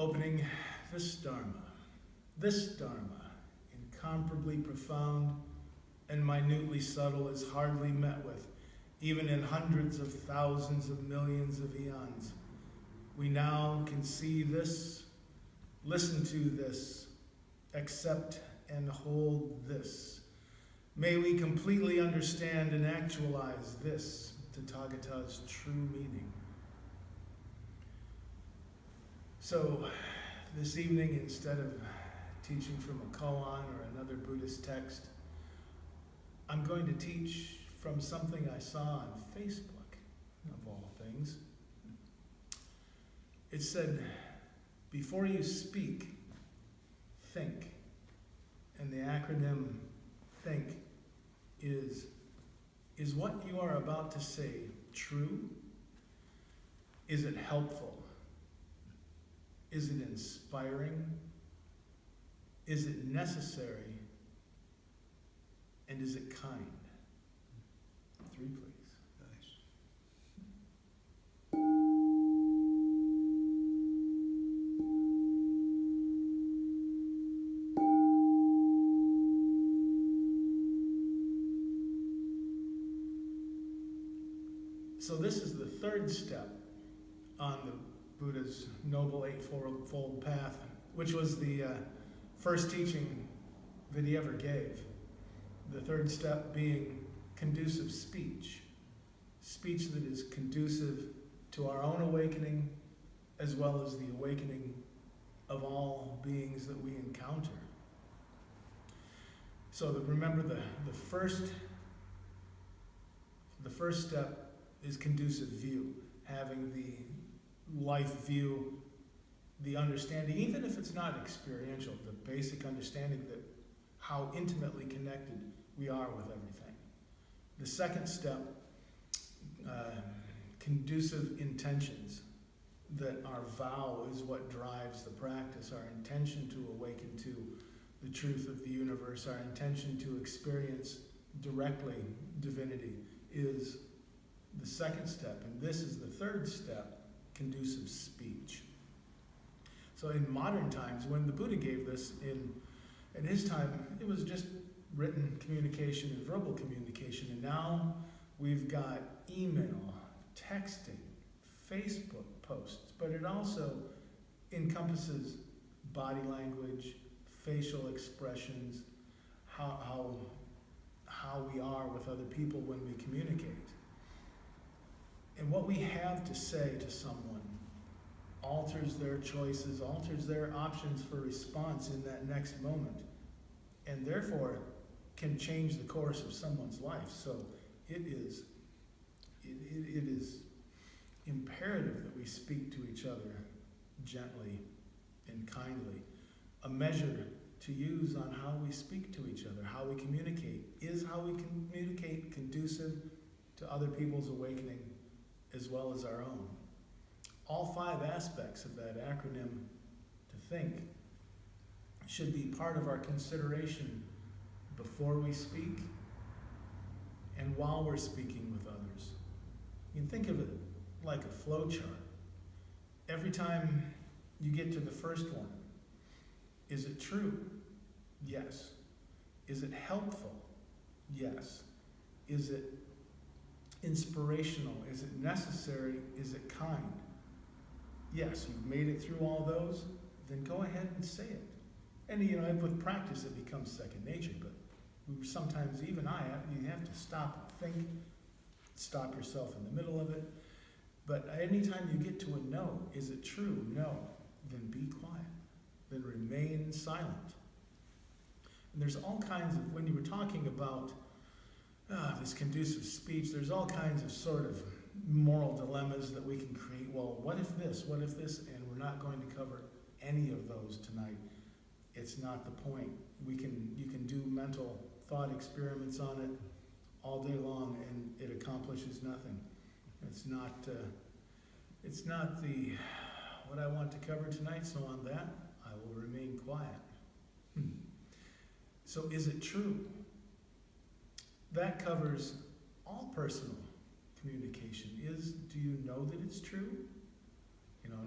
Opening this Dharma, incomparably profound and minutely subtle, is hardly met with, even in hundreds of thousands of millions of eons. We now can see this, listen to this, accept and hold this. May we completely understand and actualize this, Tathagata's true meaning. So, this evening, instead of teaching from a koan or another Buddhist text, I'm going to teach from something I saw on Facebook, of all things. It said, before you speak, think. And the acronym THINK is what you are about to say true? Is it helpful? Is it inspiring? Is it necessary? And is it kind? 3, please. So this is the third step on the Buddha's Noble Eightfold Path, which was the first teaching that he ever gave. The third step being conducive speech. Speech that is conducive to our own awakening as well as the awakening of all beings that we encounter. So remember the first step is conducive view, having the life view, the understanding, even if it's not experiential, the basic understanding that how intimately connected we are with everything. The second step, conducive intentions, that our vow is what drives the practice, our intention to awaken to the truth of the universe, our intention to experience directly divinity is the second step, and this is the third step, conducive speech. So in modern times, when the Buddha gave this, in his time, it was just written communication and verbal communication, and now we've got email, texting, Facebook posts, but it also encompasses body language, facial expressions, how we are with other people when we communicate. And what we have to say to someone alters their choices, alters their options for response in that next moment, and therefore can change the course of someone's life. So it is imperative that we speak to each other gently and kindly. A measure to use on how we speak to each other, how we communicate. Is how we communicate conducive to other people's awakening as well as our own? All 5 aspects of that acronym, to think, should be part of our consideration before we speak and while we're speaking with others. You can think of it like a flow chart. Every time you get to the first one, is it true? Yes. Is it helpful? Yes. Is it inspirational? Is it necessary? Is it kind? Yes, you've made it through all those, then go ahead and say it. And with practice it becomes second nature, but sometimes even you have to stop and think, stop yourself in the middle of it. But anytime you get to a no, is it true? No. Then be quiet. Then remain silent. And there's all kinds of, when you were talking about this conducive speech, there's all kinds of sort of moral dilemmas that we can create. Well, what if this? What if this? And we're not going to cover any of those tonight. It's not the point. You can do mental thought experiments on it all day long, and it accomplishes nothing. It's not what I want to cover tonight. So on that, I will remain quiet. So is it true? That covers all personal communication. Do you know that it's true?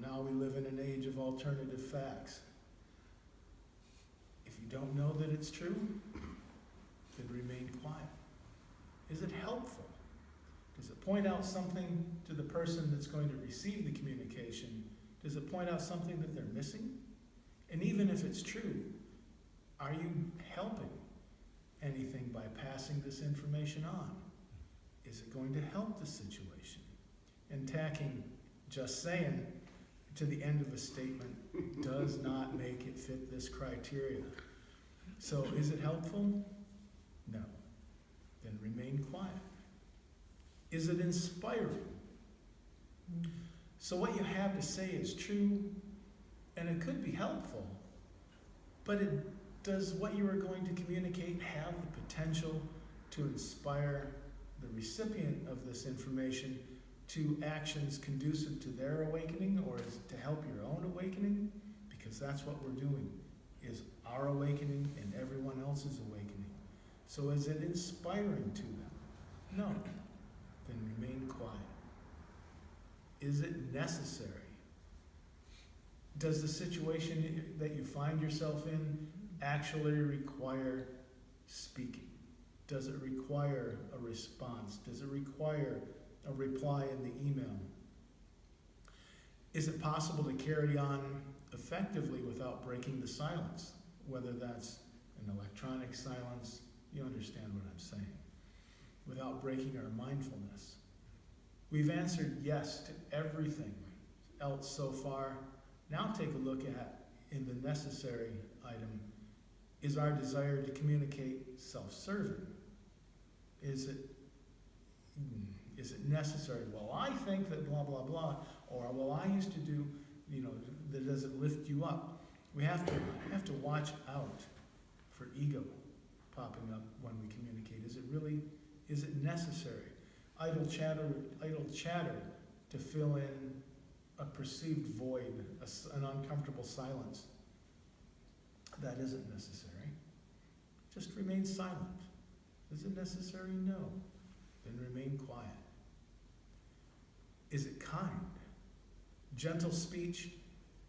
Now we live in an age of alternative facts. If you don't know that it's true, then remain quiet. Is it helpful? Does it point out something to the person that's going to receive the communication? Does it point out something that they're missing? And even if it's true, are you helping anything by passing this information on? Is it going to help the situation? And tacking just saying to the end of a statement does not make it fit this criteria. So is it helpful? No. Then remain quiet. Is it inspiring? So what you have to say is true, and it could be helpful, but does what you are going to communicate have the potential to inspire the recipient of this information to actions conducive to their awakening, or is it to help your own awakening? Because that's what we're doing, is our awakening and everyone else's awakening. So is it inspiring to them? No. Then remain quiet. Is it necessary? Does the situation that you find yourself in actually require speaking? Does it require a response? Does it require a reply in the email? Is it possible to carry on effectively without breaking the silence? Whether that's an electronic silence, you understand what I'm saying, without breaking our mindfulness. We've answered yes to everything else so far. Now take a look at, in the necessary item, is our desire to communicate self-serving? Is it necessary? Well, I think that blah, blah, blah, or well, I used to do, that does it lift you up? We have to watch out for ego popping up when we communicate. Is it necessary? Idle chatter to fill in a perceived void, an uncomfortable silence. That isn't necessary. Just remain silent. Is it necessary? No. Then remain quiet. Is it kind? Gentle speech,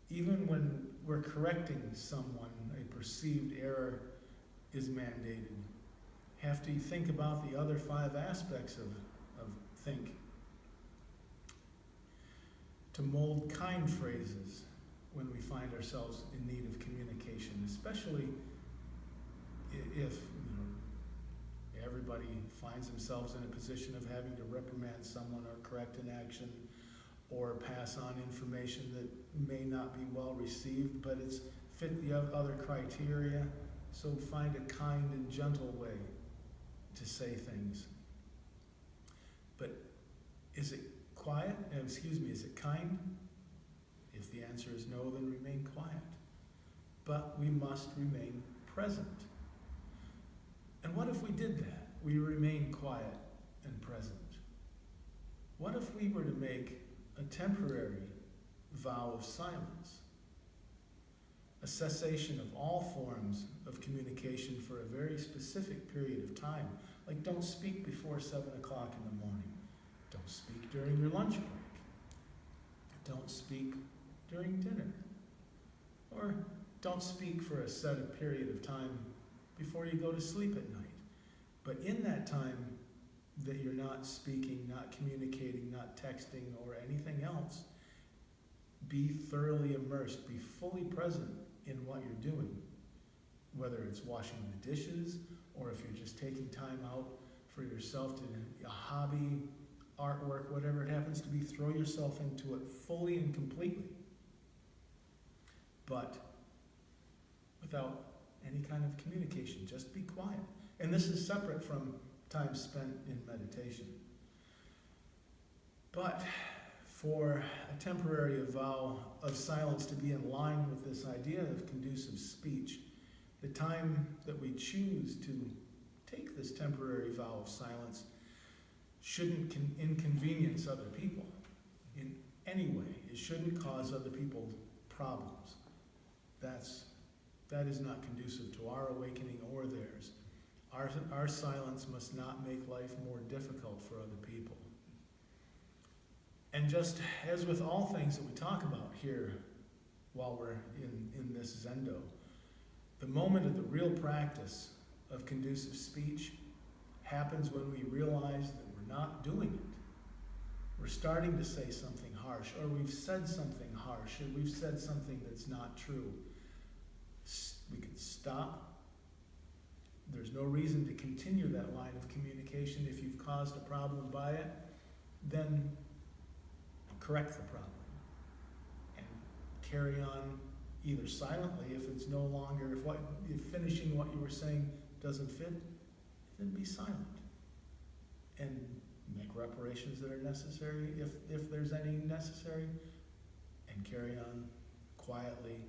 even when we're correcting someone, a perceived error is mandated. Have to think about the other 5 aspects of think. To mold kind phrases when we find ourselves in need of communication, especially if everybody finds themselves in a position of having to reprimand someone or correct an action or pass on information that may not be well received, but it's fit the other criteria. So find a kind and gentle way to say things. But is it quiet? Is it kind? If the answer is no, then remain quiet. But we must remain present. And what if we did that? We remain quiet and present. What if we were to make a temporary vow of silence? A cessation of all forms of communication for a very specific period of time. Like, don't speak before 7 o'clock in the morning. Don't speak during your lunch break. Don't speak during dinner. Or don't speak for a set period of time before you go to sleep at night. But in that time that you're not speaking, not communicating, not texting, or anything else, be thoroughly immersed, be fully present in what you're doing. Whether it's washing the dishes, or if you're just taking time out for yourself to a hobby, artwork, whatever it happens to be, throw yourself into it fully and completely. But without any kind of communication, just be quiet. And this is separate from time spent in meditation. But for a temporary vow of silence to be in line with this idea of conducive speech, the time that we choose to take this temporary vow of silence shouldn't inconvenience other people in any way. It shouldn't cause other people problems. That is not conducive to our awakening or theirs. Our silence must not make life more difficult for other people. And just as with all things that we talk about here while we're in this Zendo. The moment of the real practice of conducive speech happens when we realize that we're not doing it. We're starting to say something harsh, or we've said something harsh, or we've said something that's not true. We can stop. There's no reason to continue that line of communication. If you've caused a problem by it, then correct the problem and carry on either silently if it's no longer, if finishing what you were saying doesn't fit, then be silent and make reparations that are necessary if there's any necessary, and carry on quietly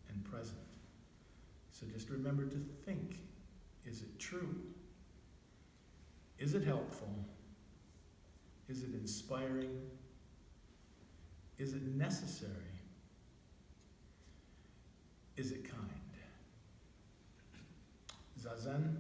and present. So just remember to think, is it true? Is it helpful? Is it inspiring? Is it necessary? Is it kind? Zazen.